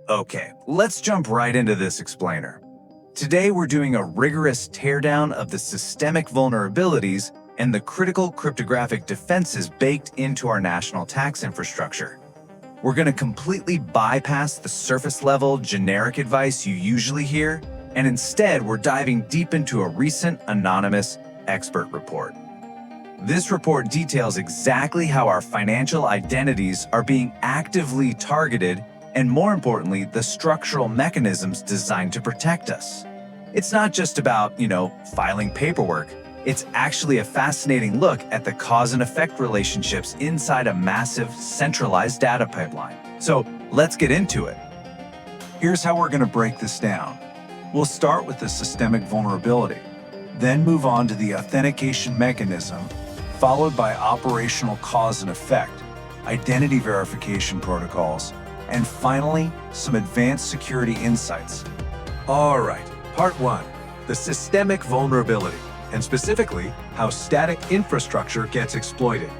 Okay, let's jump right into this explainer. Today we're doing a rigorous teardown of the systemic vulnerabilities and the critical cryptographic defenses baked into our national tax infrastructure. We're going to completely bypass the surface-level generic advice you usually hear, and instead we're diving deep into a recent anonymous expert report. This report details exactly how our financial identities are being actively targeted and, more importantly, the structural mechanisms designed to protect us. It's not just about, filing paperwork. It's actually a fascinating look at the cause and effect relationships inside a massive, centralized data pipeline. So let's get into it. Here's how we're going to break this down. We'll start with the systemic vulnerability, then move on to the authentication mechanism, followed by operational cause and effect, identity verification protocols, and finally, some advanced security insights. All right, part 1, the systemic vulnerability, and specifically, how static infrastructure gets exploited.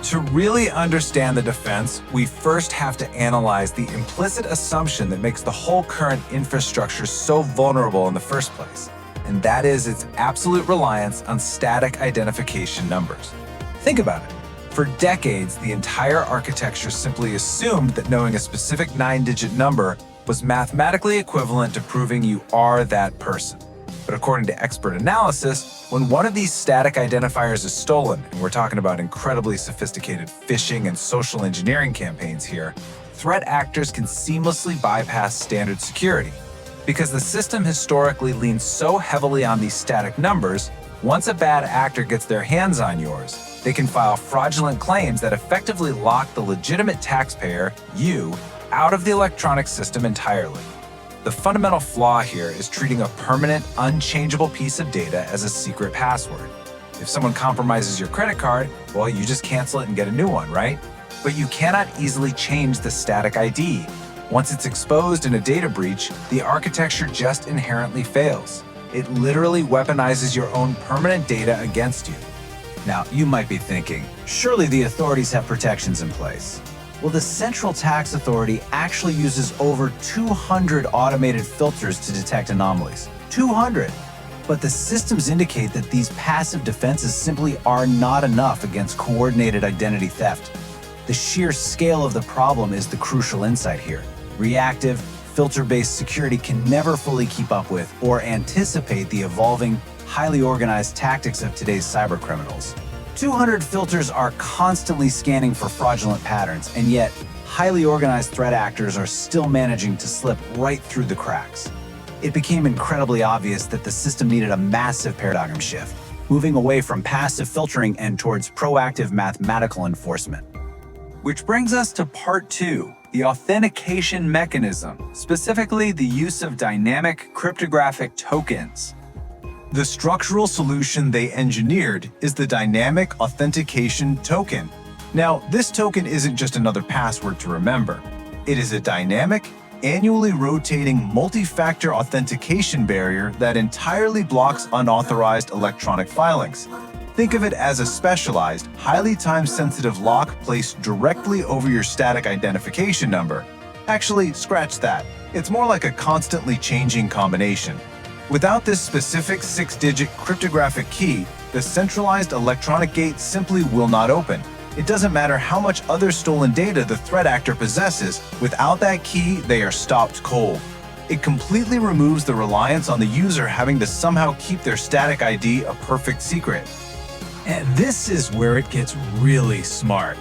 To really understand the defense, we first have to analyze the implicit assumption that makes the whole current infrastructure so vulnerable in the first place, and that is its absolute reliance on static identification numbers. Think about it. For decades, the entire architecture simply assumed that knowing a specific 9-digit number was mathematically equivalent to proving you are that person. But according to expert analysis, when one of these static identifiers is stolen, and we're talking about incredibly sophisticated phishing and social engineering campaigns here, threat actors can seamlessly bypass standard security. Because the system historically leans so heavily on these static numbers, once a bad actor gets their hands on yours, they can file fraudulent claims that effectively lock the legitimate taxpayer, you, out of the electronic system entirely. The fundamental flaw here is treating a permanent, unchangeable piece of data as a secret password. If someone compromises your credit card, well, you just cancel it and get a new one, right? But you cannot easily change the static ID. Once it's exposed in a data breach, the architecture just inherently fails. It literally weaponizes your own permanent data against you. Now, you might be thinking, surely the authorities have protections in place. Well, the Central Tax Authority actually uses over 200 automated filters to detect anomalies. 200! But the systems indicate that these passive defenses simply are not enough against coordinated identity theft. The sheer scale of the problem is the crucial insight here. Reactive, filter-based security can never fully keep up with or anticipate the evolving, highly organized tactics of today's cybercriminals. 200 filters are constantly scanning for fraudulent patterns, and yet highly organized threat actors are still managing to slip right through the cracks. It became incredibly obvious that the system needed a massive paradigm shift, moving away from passive filtering and towards proactive mathematical enforcement. Which brings us to part 2, the authentication mechanism, specifically the use of dynamic cryptographic tokens. The structural solution they engineered is the dynamic authentication token. Now, this token isn't just another password to remember. It is a dynamic, annually rotating multi-factor authentication barrier that entirely blocks unauthorized electronic filings. Think of it as a specialized, highly time-sensitive lock placed directly over your static identification number. Actually, scratch that. It's more like a constantly changing combination. Without this specific 6-digit cryptographic key, the centralized electronic gate simply will not open. It doesn't matter how much other stolen data the threat actor possesses, without that key, they are stopped cold. It completely removes the reliance on the user having to somehow keep their static ID a perfect secret. And this is where it gets really smart.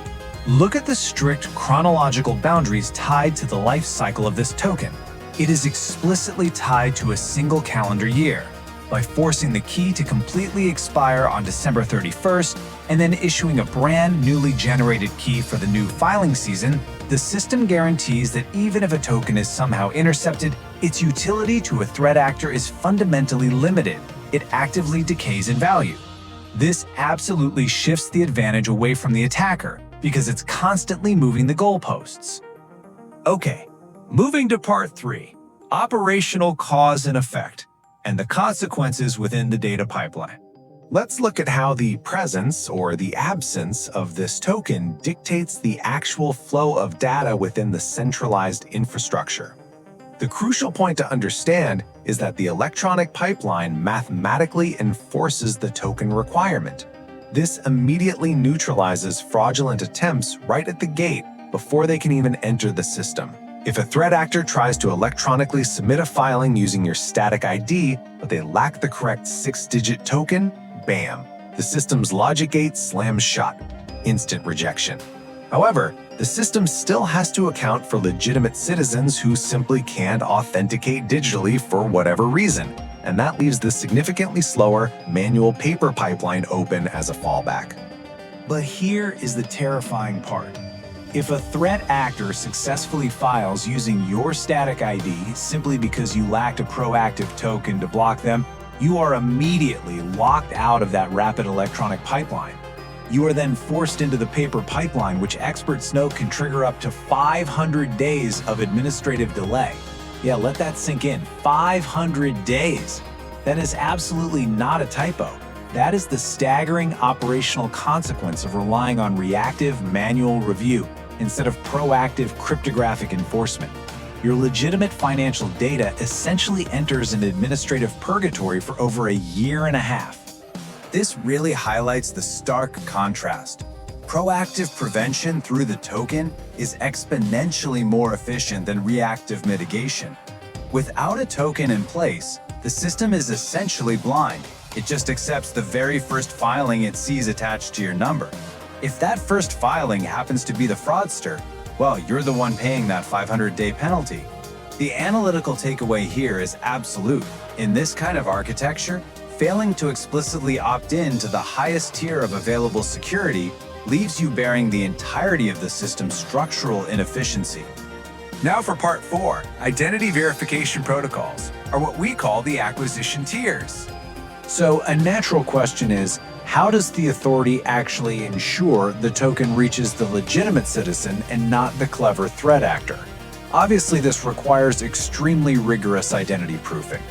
Look at the strict chronological boundaries tied to the life cycle of this token. It is explicitly tied to a single calendar year. By forcing the key to completely expire on December 31st and then issuing a brand newly generated key for the new filing season, the system guarantees that even if a token is somehow intercepted, its utility to a threat actor is fundamentally limited. It actively decays in value. This absolutely shifts the advantage away from the attacker because it's constantly moving the goalposts. Okay, moving to part 3, operational cause and effect, and the consequences within the data pipeline. Let's look at how the presence or the absence of this token dictates the actual flow of data within the centralized infrastructure. The crucial point to understand is that the electronic pipeline mathematically enforces the token requirement. This immediately neutralizes fraudulent attempts right at the gate before they can even enter the system. If a threat actor tries to electronically submit a filing using your static ID, but they lack the correct 6-digit token, bam, the system's logic gate slams shut. Instant rejection. However, the system still has to account for legitimate citizens who simply can't authenticate digitally for whatever reason, and that leaves the significantly slower manual paper pipeline open as a fallback. But here is the terrifying part. If a threat actor successfully files using your static ID simply because you lacked a proactive token to block them, you are immediately locked out of that rapid electronic pipeline. You are then forced into the paper pipeline, which experts know can trigger up to 500 days of administrative delay. Yeah, let that sink in. 500 days. That is absolutely not a typo. That is the staggering operational consequence of relying on reactive manual review instead of proactive cryptographic enforcement. Your legitimate financial data essentially enters an administrative purgatory for over a year and a half. This really highlights the stark contrast. Proactive prevention through the token is exponentially more efficient than reactive mitigation. Without a token in place, the system is essentially blind. It just accepts the very first filing it sees attached to your number. If that first filing happens to be the fraudster, well, you're the one paying that 500-day penalty. The analytical takeaway here is absolute. In this kind of architecture, failing to explicitly opt in to the highest tier of available security leaves you bearing the entirety of the system's structural inefficiency. Now for part 4, identity verification protocols, or what we call the acquisition tiers. So a natural question is, how does the authority actually ensure the token reaches the legitimate citizen and not the clever threat actor? Obviously, this requires extremely rigorous identity proofing.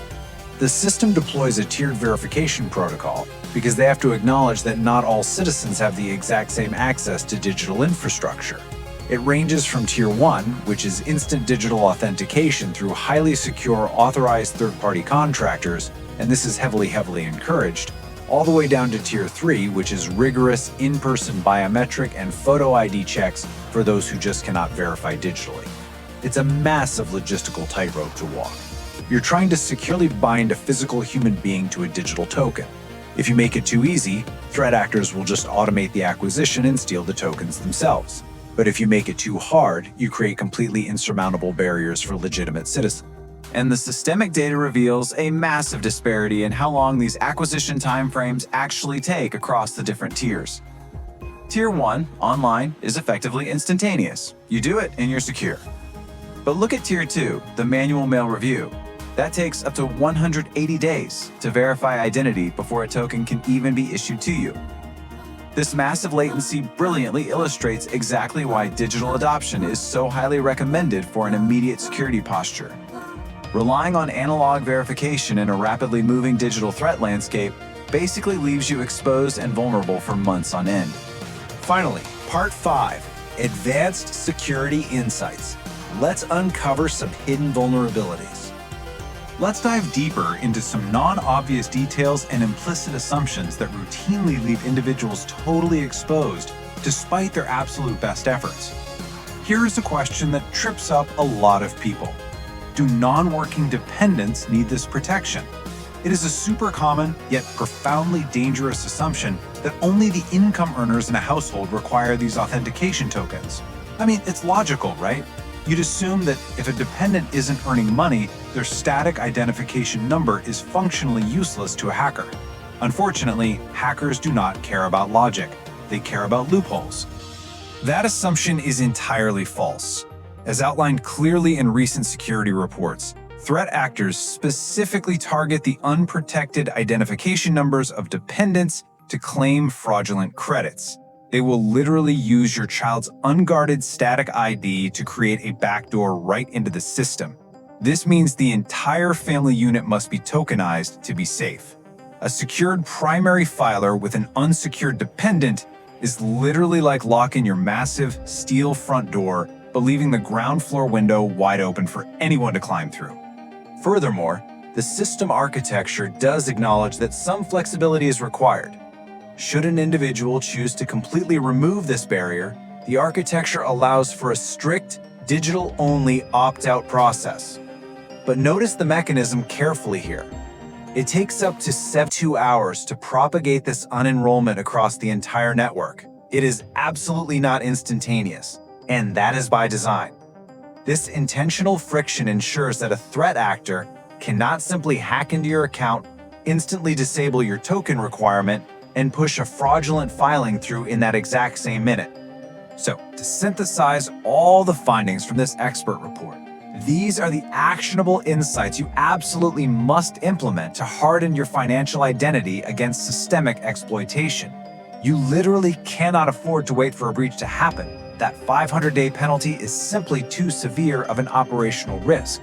The system deploys a tiered verification protocol because they have to acknowledge that not all citizens have the exact same access to digital infrastructure. It ranges from Tier 1, which is instant digital authentication through highly secure authorized third-party contractors, and this is heavily encouraged, all the way down to Tier 3, which is rigorous in-person biometric and photo ID checks for those who just cannot verify digitally. It's a massive logistical tightrope to walk. You're trying to securely bind a physical human being to a digital token. If you make it too easy, threat actors will just automate the acquisition and steal the tokens themselves. But if you make it too hard, you create completely insurmountable barriers for legitimate citizens. And the systemic data reveals a massive disparity in how long these acquisition timeframes actually take across the different tiers. Tier 1, online, is effectively instantaneous. You do it and you're secure. But look at Tier 2, the manual mail review. That takes up to 180 days to verify identity before a token can even be issued to you. This massive latency brilliantly illustrates exactly why digital adoption is so highly recommended for an immediate security posture. Relying on analog verification in a rapidly moving digital threat landscape basically leaves you exposed and vulnerable for months on end. Finally, Part 5, Advanced Security Insights. Let's uncover some hidden vulnerabilities. Let's dive deeper into some non-obvious details and implicit assumptions that routinely leave individuals totally exposed despite their absolute best efforts. Here is a question that trips up a lot of people. Do non-working dependents need this protection? It is a super common yet profoundly dangerous assumption that only the income earners in a household require these authentication tokens. I mean, it's logical, right? You'd assume that if a dependent isn't earning money, their static identification number is functionally useless to a hacker. Unfortunately, hackers do not care about logic. They care about loopholes. That assumption is entirely false. As outlined clearly in recent security reports, threat actors specifically target the unprotected identification numbers of dependents to claim fraudulent credits. They will literally use your child's unguarded static ID to create a backdoor right into the system. This means the entire family unit must be tokenized to be safe. A secured primary filer with an unsecured dependent is literally like locking your massive steel front door, but leaving the ground floor window wide open for anyone to climb through. Furthermore, the system architecture does acknowledge that some flexibility is required. Should an individual choose to completely remove this barrier, the architecture allows for a strict, digital-only opt-out process. But notice the mechanism carefully here. It takes up to 72 hours to propagate this unenrollment across the entire network. It is absolutely not instantaneous, and that is by design. This intentional friction ensures that a threat actor cannot simply hack into your account, instantly disable your token requirement, and push a fraudulent filing through in that exact same minute. So, to synthesize all the findings from this expert report, these are the actionable insights you absolutely must implement to harden your financial identity against systemic exploitation. You literally cannot afford to wait for a breach to happen. That 500-day penalty is simply too severe of an operational risk.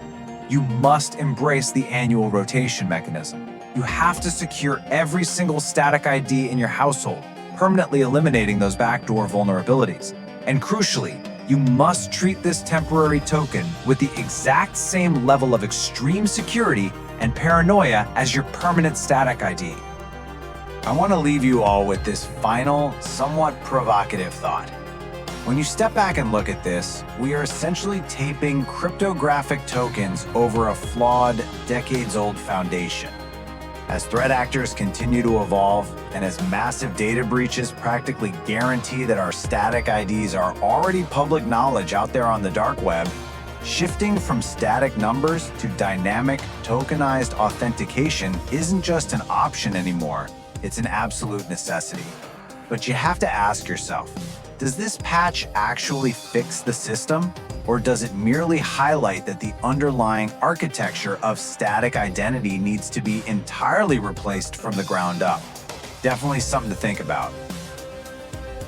You must embrace the annual rotation mechanism. You have to secure every single static ID in your household, permanently eliminating those backdoor vulnerabilities. And crucially, you must treat this temporary token with the exact same level of extreme security and paranoia as your permanent static ID. I want to leave you all with this final, somewhat provocative thought. When you step back and look at this, we are essentially taping cryptographic tokens over a flawed, decades-old foundation. As threat actors continue to evolve, and as massive data breaches practically guarantee that our static IDs are already public knowledge out there on the dark web, shifting from static numbers to dynamic, tokenized authentication isn't just an option anymore, it's an absolute necessity. But you have to ask yourself, does this patch actually fix the system? Or does it merely highlight that the underlying architecture of static identity needs to be entirely replaced from the ground up? Definitely something to think about.